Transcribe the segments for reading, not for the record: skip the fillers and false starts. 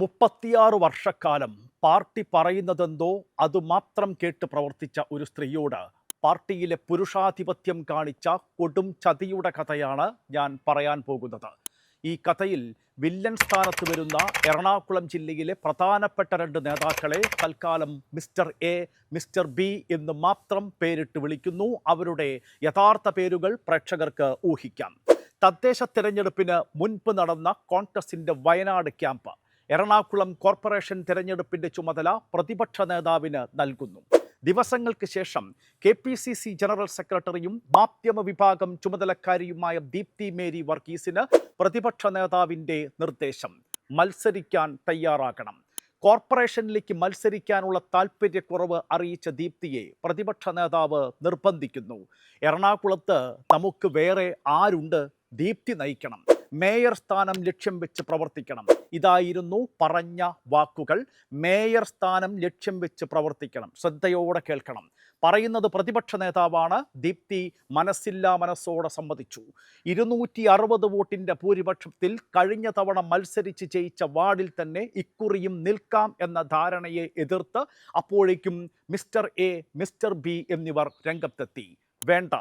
36 വർഷക്കാലം പാർട്ടി പറയുന്നതെന്തോ അതുമാത്രം കേട്ട് പ്രവർത്തിച്ച ഒരു സ്ത്രീയോട് പാർട്ടിയിലെ പുരുഷാധിപത്യം കാണിച്ച കൊടും ചതിയുടെ കഥയാണ് ഞാൻ പറയാൻ പോകുന്നത്. ഈ കഥയിൽ വില്ലൻ സ്ഥാനത്ത് വരുന്ന എറണാകുളം ജില്ലയിലെ പ്രധാനപ്പെട്ട 2 നേതാക്കളെ തൽക്കാലം മിസ്റ്റർ എ, മിസ്റ്റർ ബി എന്ന് മാത്രം പേരിട്ട് വിളിക്കുന്നു. അവരുടെ യഥാർത്ഥ പേരുകൾ പ്രേക്ഷകർക്ക് ഊഹിക്കാം. തദ്ദേശ തിരഞ്ഞെടുപ്പിന് മുൻപ് നടന്ന കോൺഗ്രസിന്റെ വയനാട് ക്യാമ്പ് എറണാകുളം കോർപ്പറേഷൻ തിരഞ്ഞെടുപ്പിന്റെ ചുമതല പ്രതിപക്ഷ നേതാവിന് നൽകുന്നു. ദിവസങ്ങൾക്ക് ശേഷം KPCC ജനറൽ സെക്രട്ടറിയും മാധ്യമ വിഭാഗം ചുമതലക്കാരിയുമായ ദീപ്തി മേരി വർഗീസിന് പ്രതിപക്ഷ നേതാവിൻ്റെ നിർദ്ദേശം: മത്സരിക്കാൻ തയ്യാറാകണം. കോർപ്പറേഷനിലേക്ക് മത്സരിക്കാനുള്ള താല്പര്യക്കുറവ് അറിയിച്ച ദീപ്തിയെ പ്രതിപക്ഷ നേതാവ് നിർബന്ധിക്കുന്നു. എറണാകുളത്ത് നമുക്ക് വേറെ ആരുണ്ട്? ദീപ്തി നയിക്കണം. മേയർ സ്ഥാനം ലക്ഷ്യം വെച്ച് പ്രവർത്തിക്കണം. ഇതായിരുന്നു പറഞ്ഞ വാക്കുകൾ. മേയർ സ്ഥാനം ലക്ഷ്യം വെച്ച് പ്രവർത്തിക്കണം. ശ്രദ്ധയോടെ കേൾക്കണം. പറയുന്നത് പ്രതിപക്ഷ നേതാവാണ്. ദീപ്തി മനസ്സില്ലാ മനസ്സോടെ സമ്മതിച്ചു. 260 വോട്ടിൻ്റെ ഭൂരിപക്ഷത്തിൽ കഴിഞ്ഞ തവണ മത്സരിച്ച് ജയിച്ച വാർഡിൽ തന്നെ ഇക്കുറിയും നിൽക്കാം എന്ന ധാരണയെ എതിർത്ത് അപ്പോഴേക്കും മിസ്റ്റർ എ, മിസ്റ്റർ ബി എന്നിവർ രംഗത്തെത്തി. വേണ്ട,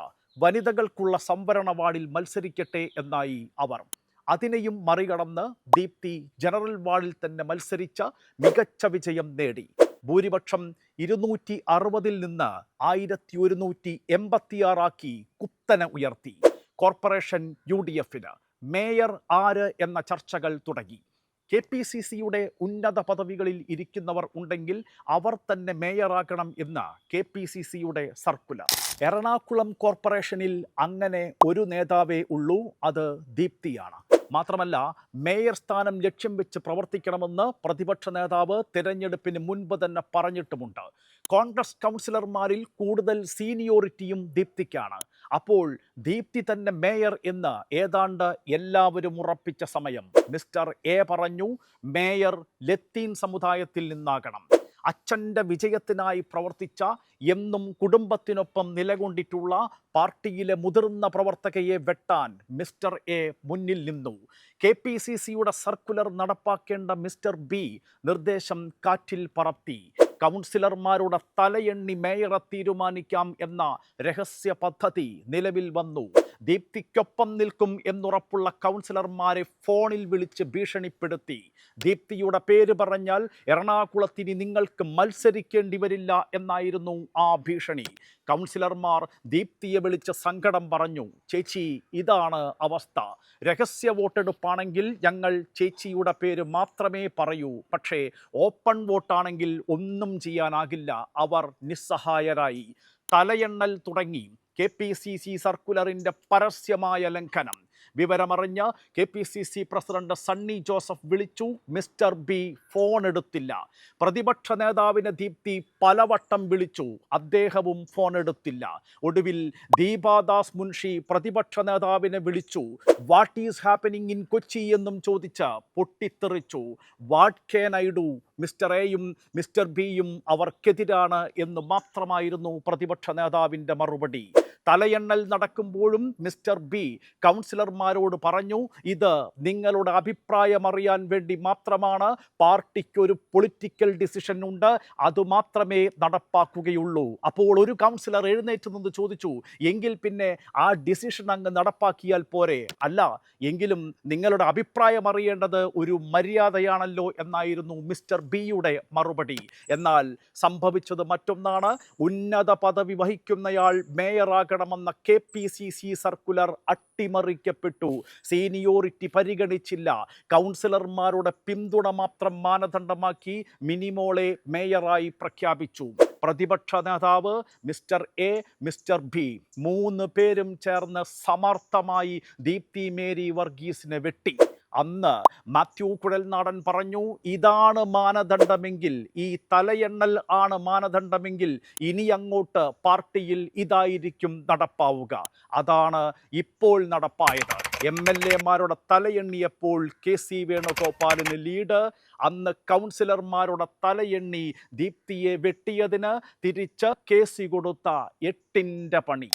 വനിതകൾക്കുള്ള സംവരണ വാർഡിൽ മത്സരിക്കട്ടെ എന്നായി അവർ. അതിനെയും മറികടന്ന് ദീപ്തി ജനറൽ വാർഡിൽ തന്നെ മത്സരിച്ച മികച്ച വിജയം നേടി. ഭൂരിപക്ഷം 260-ൽ നിന്ന് 1186 ആക്കി കുത്തനെ ഉയർത്തി. കോർപ്പറേഷൻ UDFന്. മേയർ ആര് എന്ന ചർച്ചകൾ തുടങ്ങി. KPCCയുടെ ഉന്നത പദവികളിൽ ഇരിക്കുന്നവർ ഉണ്ടെങ്കിൽ അവർ തന്നെ മേയറാകണം എന്ന KPCCയുടെ സർക്കുലർ. എറണാകുളം കോർപ്പറേഷനിൽ അങ്ങനെ ഒരു നേതാവേ ഉള്ളൂ, അത് ദീപ്തിയാണ്. മാത്രമല്ല, മേയർ സ്ഥാനം ലക്ഷ്യം വെച്ച് പ്രവർത്തിക്കണമെന്ന് പ്രതിപക്ഷ നേതാവ് തിരഞ്ഞെടുപ്പിന് മുൻപ് തന്നെ പറഞ്ഞിട്ടുമുണ്ട്. കോൺഗ്രസ് കൗൺസിലർമാരിൽ കൂടുതൽ സീനിയോറിറ്റിയും ദീപ്തിക്കാണ്. അപ്പോൾ ദീപ്തി തന്നെ മേയർ എന്ന് ഏതാണ്ട് എല്ലാവരും ഉറപ്പിച്ച സമയം മിസ്റ്റർ എ പറഞ്ഞു, മേയർ ലത്തീൻ സമുദായത്തിൽ നിന്നാകണം. അച്ഛൻ്റെ വിജയത്തിനായി പ്രവർത്തിച്ച, എന്നും കുടുംബത്തിനൊപ്പം നിലകൊണ്ടിട്ടുള്ള പാർട്ടിയിലെ മുതിർന്ന പ്രവർത്തകയെ വെട്ടാൻ മിസ്റ്റർ എ മുന്നിൽ നിന്നു. KPCCയുടെ സർക്കുലർ നടപ്പാക്കേണ്ട മിസ്റ്റർ ബി നിർദ്ദേശം കാറ്റിൽ പറത്തി. കൗൺസിലർമാരുടെ തലയെണ്ണി മേയറെ തീരുമാനിക്കാം എന്ന രഹസ്യ പദ്ധതി നിലവിൽ വന്നു. ദീപ്തിക്കൊപ്പം നിൽക്കും എന്നുറപ്പുള്ള കൗൺസിലർമാരെ ഫോണിൽ വിളിച്ച് ഭീഷണിപ്പെടുത്തി. ദീപ്തിയുടെ പേര് പറഞ്ഞാൽ എറണാകുളത്തിന് നിങ്ങൾക്ക് മത്സരിക്കേണ്ടി വരില്ല എന്നായിരുന്നു ആ ഭീഷണി. കൗൺസിലർമാർ ദീപ്തിയെ വിളിച്ച് സങ്കടം പറഞ്ഞു. ചേച്ചി, ഇതാണ് അവസ്ഥ. രഹസ്യ വോട്ടെടുപ്പാണെങ്കിൽ ഞങ്ങൾ ചേച്ചിയുടെ പേര് മാത്രമേ പറയൂ. പക്ഷേ ഓപ്പൺ വോട്ടാണെങ്കിൽ ഒന്നും ചെയ്യാനാകില്ല. അവർ നിസ്സഹായരായി. തലയെണ്ണൽ തുടങ്ങി. KPCC സർക്കുലറിൻ്റെ പരസ്യമായ ലംഘനം. വിവരമറിഞ്ഞ് KPCC പ്രസിഡന്റ് സണ്ണി ജോസഫ് വിളിച്ചു. മിസ്റ്റർ ബി ഫോൺ എടുത്തില്ല. പ്രതിപക്ഷ നേതാവിനെ ദീപ്തി പലവട്ടം വിളിച്ചു. അദ്ദേഹവും ഫോൺ എടുത്തില്ല. ഒടുവിൽ ദീപാദാസ് മുൻഷി പ്രതിപക്ഷ നേതാവിനെ വിളിച്ചു. What is happening in Kochi എന്നും ചോദിച്ച് പൊട്ടിത്തെറിച്ചു. What can I do? Mister എയും മിസ്റ്റർ ബിയും അവർക്കെതിരാണ് എന്ന് മാത്രമായിരുന്നു പ്രതിപക്ഷ നേതാവിൻ്റെ മറുപടി. തലയെണ്ണൽ നടക്കുമ്പോഴും മിസ്റ്റർ ബി കൗൺസിലർമാരോട് പറഞ്ഞു, ഇത് നിങ്ങളുടെ അഭിപ്രായം അറിയാൻ വേണ്ടി മാത്രമാണ്. പാർട്ടിക്കൊരു പൊളിറ്റിക്കൽ ഡിസിഷൻ ഉണ്ട്, അതുമാത്രമേ നടപ്പാക്കുകയുള്ളൂ. അപ്പോൾ ഒരു കൗൺസിലർ എഴുന്നേറ്റ് നിന്ന് ചോദിച്ചു, എങ്കിൽ പിന്നെ ആ ഡിസിഷൻ അങ്ങ് നടപ്പാക്കിയാൽ പോരെ? അല്ല, എങ്കിലും നിങ്ങളുടെ അഭിപ്രായം അറിയേണ്ടത് ഒരു മര്യാദയാണല്ലോ എന്നായിരുന്നു മിസ്റ്റർ ബിയുടെ മറുപടി. എന്നാൽ സംഭവിച്ചത് മറ്റൊന്നാണ്. ഉന്നത പദവി വഹിക്കുന്നയാൾ മേയറാകണമെന്ന KPCC സർക്കുലർ അട്ടിമറിക്കപ്പെട്ടു. സീനിയോറിറ്റി പരിഗണിച്ചില്ല. കൗൺസിലർമാരുടെ പിന്തുണ മാത്രം മാനദണ്ഡമാക്കി മിനിമോളെ മേയറായി പ്രഖ്യാപിച്ചു. പ്രതിപക്ഷ നേതാവ്, മിസ്റ്റർ എ, മിസ്റ്റർ ബി 3 പേരും ചേർന്ന് സമർത്ഥമായി ദീപ്തി മേരി വർഗീസിനെ വെട്ടി. അന്ന് മാത്യു കുഴൽനാടൻ പറഞ്ഞു, ഇതാണ് മാനദണ്ഡമെങ്കിൽ, ഈ തലയെണ്ണൽ ആണ് മാനദണ്ഡമെങ്കിൽ ഇനി അങ്ങോട്ട് പാർട്ടിയിൽ ഇതായിരിക്കും നടപ്പാവുക. അതാണ് ഇപ്പോൾ നടപ്പായത്. MLA-മാരുടെ തലയെണ്ണിയപ്പോൾ KC വേണുഗോപാലിന് ലീഡ്. അന്ന് കൗൺസിലർമാരുടെ തലയെണ്ണി ദീപ്തിയെ വെട്ടിയതിന് തിരിച്ച് KC കൊടുത്ത 8ൻ്റെ പണി.